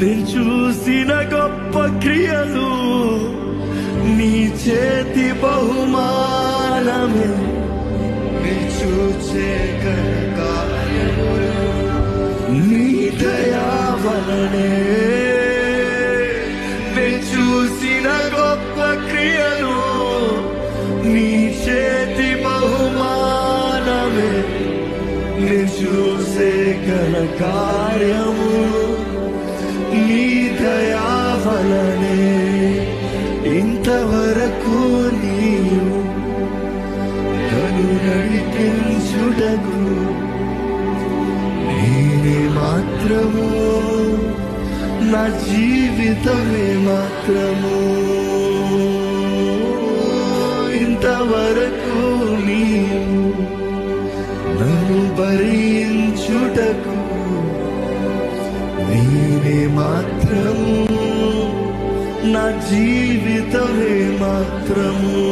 నేను చూసిన గొప్ప క్రియలు నీ చేతి బహుమానమే. నీ చూచే కార్యములు నీ దయా వలనే. నేను చూసిన గొప్ప క్రియలు నీ చేతి బహుమానమే. నేను చూసే కార్యములు నీ దయా వలనే. ఇంతవరకు నీవు నన్ను నడిపించుటకు నేనే మాత్రము, నా జీవితమే మాత్రము. ఇంతవరకు నీవు నన్ను భరించుటకు నేనే మాత్రము, నా జీవితమే మాత్రము.